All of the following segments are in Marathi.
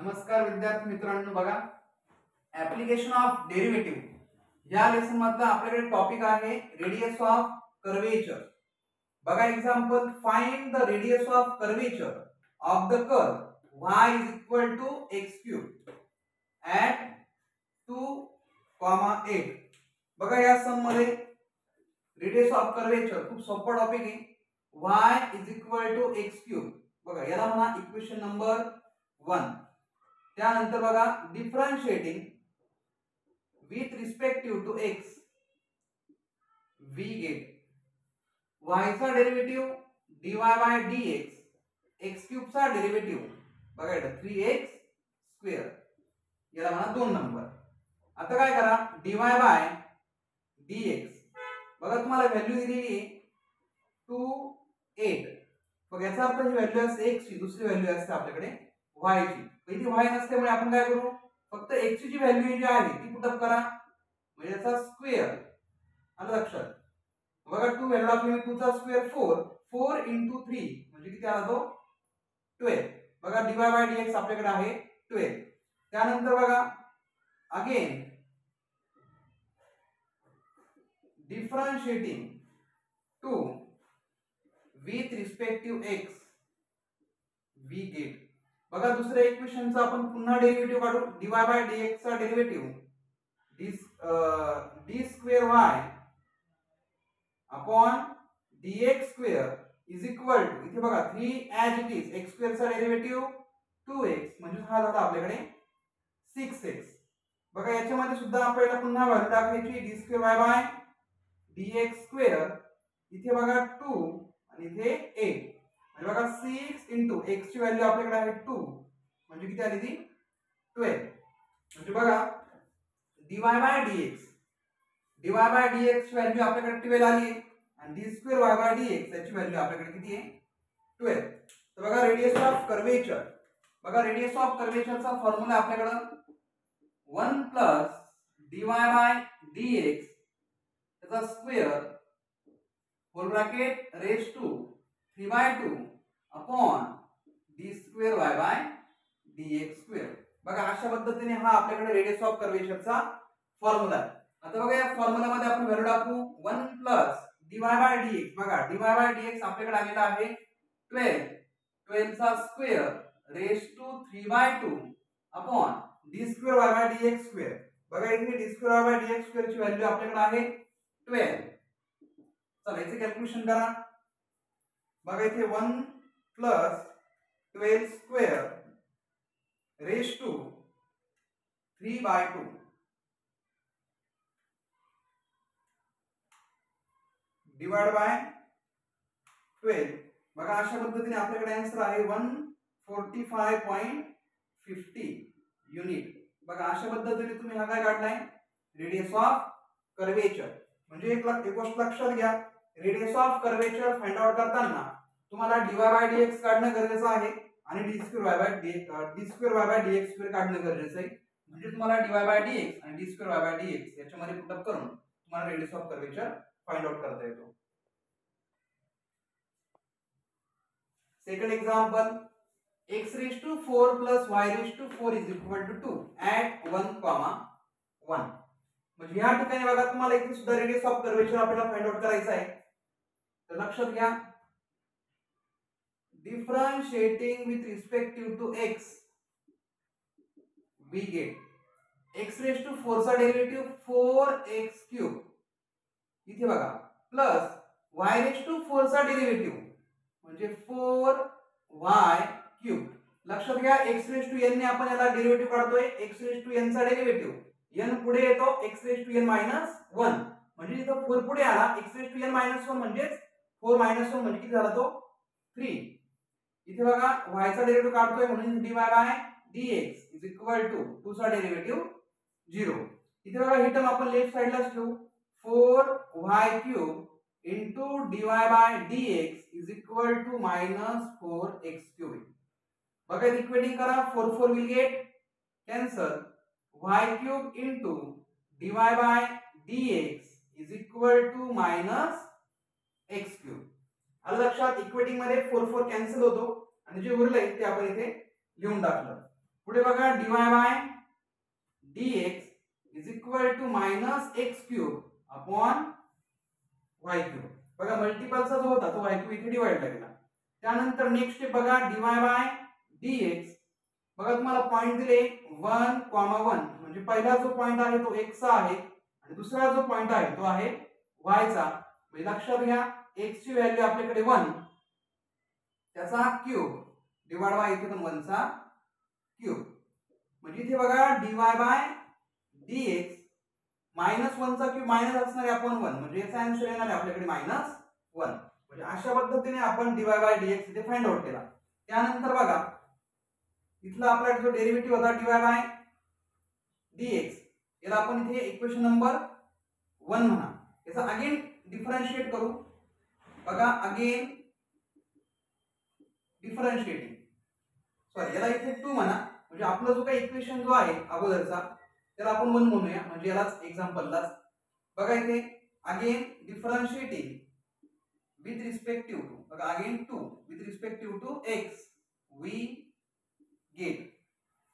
नमस्कार विद्यार्थी मित्रांनो, बघा ऍप्लिकेशन ऑफ डेरिव्हेटिव्ह या लेसन मधला आपल्याकडे टॉपिक आहे रेडियस ऑफ कर्वेचर. बघा example, find the radius of curvature of the curve y is equal to x cube at 2,8. बघा या सम मध्ये रेडियस ऑफ कर्वेचर खूप सोपा टॉपिक आहे. y is equal to x cube. बघा याला म्हणा इक्वेशन नंबर 1. त्यानंतर बघा differentiating with respective to x we get y चा derivative dy by dx, x cube चा डेरिव्हेटिव्ह बघा इथे 3x स्क्वेअर, याला म्हणा 2 नंबर. आता काय करा, dy बाय dx बघा तुम्हाला व्हॅल्यू दिलेली आहे 2 8. बघा याचा अर्थ ही व्हॅल्यू असते x ची, दुसरी व्हॅल्यू असते आपल्याकडे y ची. इथे y नसल्यामुळे आपण काय करू, फक्त x ची जी व्हॅल्यू जी आहे ती पुटअप करा, म्हणजे याचा स्क्वेअर. आलं लक्षात. बघा 2 व्हॅल्यू आपली 2 चा स्क्वेअर 4, 4 into 3 म्हणजे किती आला तो 12. बघा dy बाय dx आपल्याकडे आहे 12. त्यानंतर बघा again differentiating to with respective x we get. बघा दुसऱ्या इक्वेशनचा आपण पुन्हा डेरिव्हेटिव्ह काढू. dy बाय dx चा derivative d square y upon dx square is equal to, इथे बघा 3 as it is, x square चा डेरिव्हेटिव्ह 2x म्हणजे हा झाला आपल्याकडे 6x. बघा याच्यामध्ये सुद्धा आपल्याला पुन्हा व्हॅल्यू टाकायची d square y by dx square. इथे बघा 2 आणि इथे 8 म्हणजे बघा 6 into x ची व्हॅल्यू आपल्याकडे आहे 2 म्हणजे किती आली ती 12. म्हणजे बघा dy बाय dx ची व्हॅल्यू आपल्याकडे 12 आली आहे आणि d square y by dx याची व्हॅल्यू आपल्याकडे किती आहे 12. तर बघा रेडियस ऑफ कर्वेचर, बघा रेडियस ऑफ कर्वेचरचा फॉर्म्युला आपल्याकडे 1 प्लस dy बाय dx त्याचा square whole bracket raise to 3/2 upon d square y by dx square. बघा अशा पद्धतीने हा आपल्याकडे रेडियस ऑफ कर्वेचरचा फॉर्म्युला आहे. आता बघा या फॉर्म्युला मध्ये आपण व्हॅल्यू टाकू 1 प्लस dy बाय dx. बघा dy बाय dx आपल्याकडे आलेला आहे 12, 12 चा square raise to 3/2 upon d square y by dx square. बघा इथे d square y by dx square ची व्हॅल्यू आपल्याकडे आहे 12. चला याचे कॅल्क्युलेशन करा. बघा इथे 1 plus 12 square raise to 3/2 divide by 12. बघा अशा पद्धतीने आपल्याकडे आन्सर आहे 145.50 युनिट. बघा अशा पद्धतीने तुम्ही हा काय काढलाय रेडियस ऑफ कर्वेचर. म्हणजे एक गोष्ट लक्षात घ्या, radius of curvature find out करताना तुम्हाला dy बाय dx काढणं गरजेचं आहे आणि d square y by dx square काढणं गरजेचं आहे. म्हणजे तुम्हाला dy बाय dx आणि d square y by dx याच्यामध्ये पुटअप करून तुम्हाला radius of curvature find out करता येतो. Second example, x raised to 4 plus y raised to 4 is equal to 2 at 1,1. म्हणजे या ठिकाणी बघा तुम्हाला इथे सुद्धा रेडियस ऑफ कर्वेचर आपल्याला फाइंड आउट करायचा आहे. तर लक्षात घ्या, differentiating with respective to x we get x raise to 4 चा डेरिव्हेटिव्ह 4x क्यूब. इथे बघा प्लस y रेज टू 4 चा डेरिव्हेटिव्ह म्हणजे 4y क्यूब. लक्षात घ्या x रेज टू n ने आपण याला डेरिव्हेटिव्ह काढतोय. x रेज टू n चा डेरिव्हेटिव्ह n पुढे येतो x raise to n minus 1 म्हणजे इथं 4 पुढे आला x raise to n minus 1 म्हणजे 4 मायनस 1 म्हणजे किती झाला तो 3. इथे बघा y चा डेरिव्हेटिव्ह काढतोय म्हणून dy by dx is equal to 2 चा डेरिव्हेटिव्ह 0. इथे बघा ही टर्म आपण लेफ्ट साइडलाच ठेवू 4y cube into dy by dx is equal to minus 4x cube. बघा इक्वेटिंग करा, 4 4 will get cancel, y cube into dy by dx is equal to minus x cube. आलं लक्षात. इक्वेटिंग मध्ये 4 4 कॅन्सल होतो आणि जे उरलंय ते आपण इथे लिहून टाकलं. पुढे बघा dy by dx is equal to minus x cube upon y cube. बघा मल्टिपलचा जो होता तो वाय क्यूब इथे डिवाइडला गेला. त्यानंतर नेक्स्ट स्टेप बघा dy बाय dx. बघा तुम्हाला पॉइंट दिले 1, 1 म्हणजे पहिला जो पॉइंट आहे तो x चा आहे आणि दुसरा जो पॉइंट आहे तो आहे y चा. म्हणजे लक्षात घ्या x ची व्हॅल्यू आपल्याकडे 1 त्याचा क्यूब डिवाइड बाय इथे पण 1 चा क्यूब. म्हणजे इथे बघा dy बाय dx -1 चा क्यूब मायनस असणार आहे आपण 1 म्हणजे याचा आन्सर येणार आहे आपल्याकडे -1. म्हणजे अशा पद्धतीने आपण dy बाय dx इथे फाइंड आउट केला. त्यानंतर बघा इथला आपला जो डेरिव्हेटिव्ह होता dy बाय dx याला आपण इथे इक्वेशन नंबर 1 म्हणा. याचा अगेन डिफरन्शिएट करू. बघा अगेन डिफरन्शिएटिंग सॉरी याला इथे 2 म्हणा. म्हणजे आपला जो काही इक्वेशन जो आहे अगोदरचा त्याला आपण 1 म्हणूया म्हणजे यालाच एक्झाम्पललाच. बघा इथे again differentiating with respective to बघा again 2 with respective to x we get.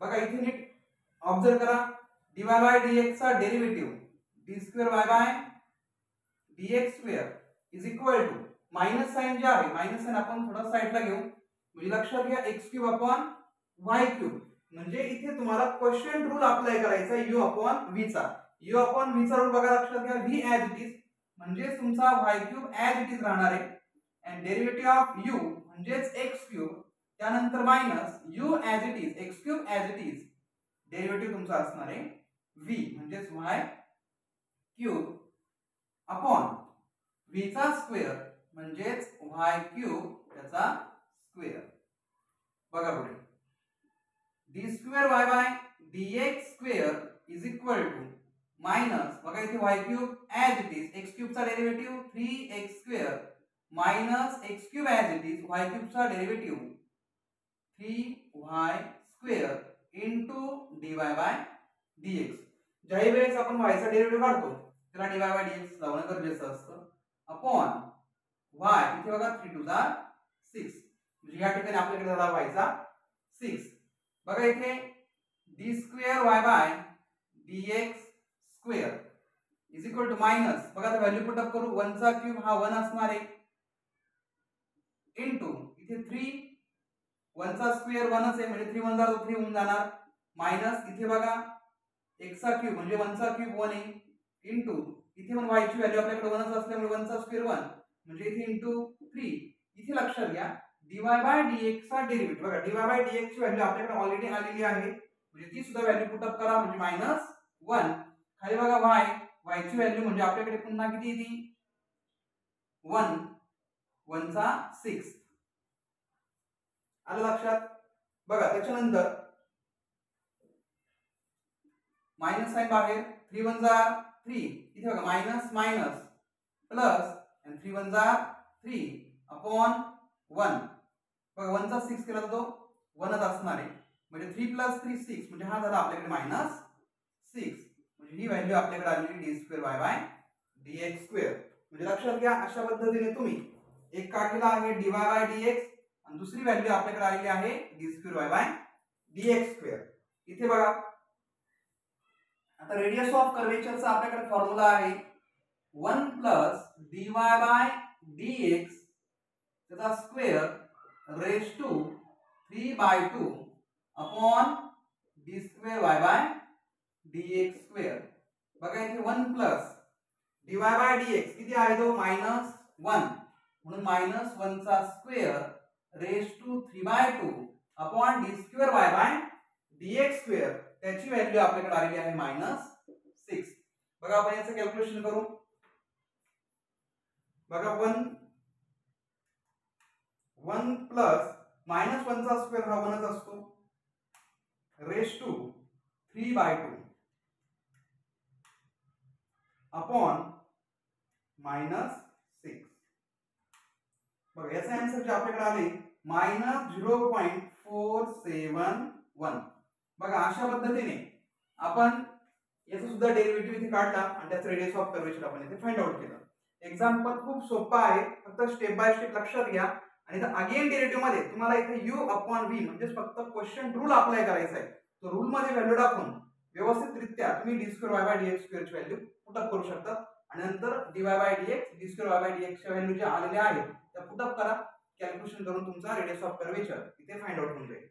बघा इथे नीट ऑब्जर्व करा dy बाय dx चा derivative d2y by dx square is equal to minus sine जे आहे मायनस साइन आपण थोडा साइडला घेऊ म्हणजे लक्षात घ्या x cube upon y cube. म्हणजे इथे तुम्हाला क्वेश्चन रूल अप्लाय करायचा u अपॉन v चा. u अपॉन v चा रूल बघा लक्षात घ्या v ॲज इट इज म्हणजे तुमचा y cube as it is राहणार आहे आणि डेरिव्हेटिव्ह ऑफ u म्हणजेच x क्यूब त्यानंतर minus u as it is x cube as it is derivative तुमचा असणार आहे v म्हणजेच y क्यूब अपॉन v चा स्क्वेअर म्हणजेच y क्यूब त्याचा स्क्वेअर. बघा पुढे d2y by dx square is equal to minus बघा इथे y cube as it is x cube चा derivative 3x square minus x cube as it is y cube चा derivative 3y square into dy by dx. ज्याही वेळेस आपण y चा डेरिव्हेटिव्ह काढतो त्याला dy बाय dx लावणं गरजेचं असतं अपॉन y इथे बघा 3 टू द 6 म्हणजे या ठिकाणी आपल्याकडे झाला y चा 6. बघा इथे d2y by dx square is equal to minus बघा आता व्हॅल्यू पुट अप करू 1 चा क्यूब हा 1 असणार आहे इनटू इथे 3 1 चा स्क्वेअर 1 आहे म्हणजे 3 1 3 होऊन जाणार मायनस इथे बघा x चा क्यूब म्हणजे 1 चा क्यूब 1 आहे इनटू इथे पण y ची व्हॅल्यू आपल्याकडे 1 असल्यामुळे 1 चा स्क्वेअर 1 म्हणजे इथे इनटू 3. इथे लक्षात घ्या dy बाय dx चा डेरिव्हेटिव्ह बघा dy बाय dx ची व्हॅल्यू आपल्याकडे ऑलरेडी आलेली आहे म्हणजे ती सुद्धा व्हॅल्यू पुट अप करा म्हणजे -1. खाली बघा y ची व्हॅल्यू म्हणजे आपल्याकडे पुन्हा किती येते 1 1 चा 6 आलं लक्षात. बघा त्याच्यानंतर मायनस साइन बाहेर 3 1 जा 3 इथे बघा मायनस मायनस प्लस आणि 3 1 जा 3 अपॉन 1 बघा 1 चा 6 केला तर तो 1च असणार आहे म्हणजे 3 + 3 6 म्हणजे हा झाला आपल्याकडे -6 म्हणजे ही व्हॅल्यू आपल्याकडे आलेली d2y बाय dx स्क्वेअर. म्हणजे लक्षात घ्या अशा पद्धतीने तुम्ही एक काढलेला आहे dy बाय dx आणि दुसरी व्हॅल्यू आपल्याकडे आलेली आहे d2y बाय dx स्क्वेअर. इथे बघा आता रेडियस ऑफ कर्वेचरचा आपल्याकडे फॉर्म्युला आहे 1 + dy बाय dx त्याचा square raise to 3/2 upon d2y by dx square. बघा इथे 1 + dy बाय dx किती आहे तो -1 म्हणून -1 चा square raise to 3/2 upon d2y by dx square त्याची व्हॅल्यू आपल्याकडे आलेली आहे -6. बघा आपण याचं कॅल्क्युलेशन करू. बघा 1 प्लस -1 चा स्क्वेअर हा 1च असतो रेज टू 3/2 अपॉन -6. बघा याचा आन्सर जे आपल्याकडे आले -0.471. बघा अशा पद्धतीने आपण याचा सुद्धा डेरिव्हेटिव्ह इथे काढला आणि त्याचं रेडियस ऑफ कर्वेचर आपण इथे फाइंड आउट केलं. एक्झाम्पल खूप सोपा आहे फक्त स्टेप बाय स्टेप लक्षात घ्या आणि इथे अगेन डेरिव्हेटिव्ह मध्ये तुम्हाला इथे u अपॉन v म्हणजे फक्त क्वेश्चन रूल अप्लाय करायचा आहे. तो रूल मध्ये व्हॅल्यू टाकून व्यवस्थितरित्या तुम्ही d square y by dx स्क्वेअरची व्हॅल्यू पुटअप करू शकता आणि नंतर dy by dx d square y by dx च्या व्हॅल्यू ज्या आलेल्या आहेत त्या पुटअप करा, कॅल्क्युलेशन करून तुमचा रेडियस ऑफ कर्वेचर इथे फाइंड आउट होऊन जाईल.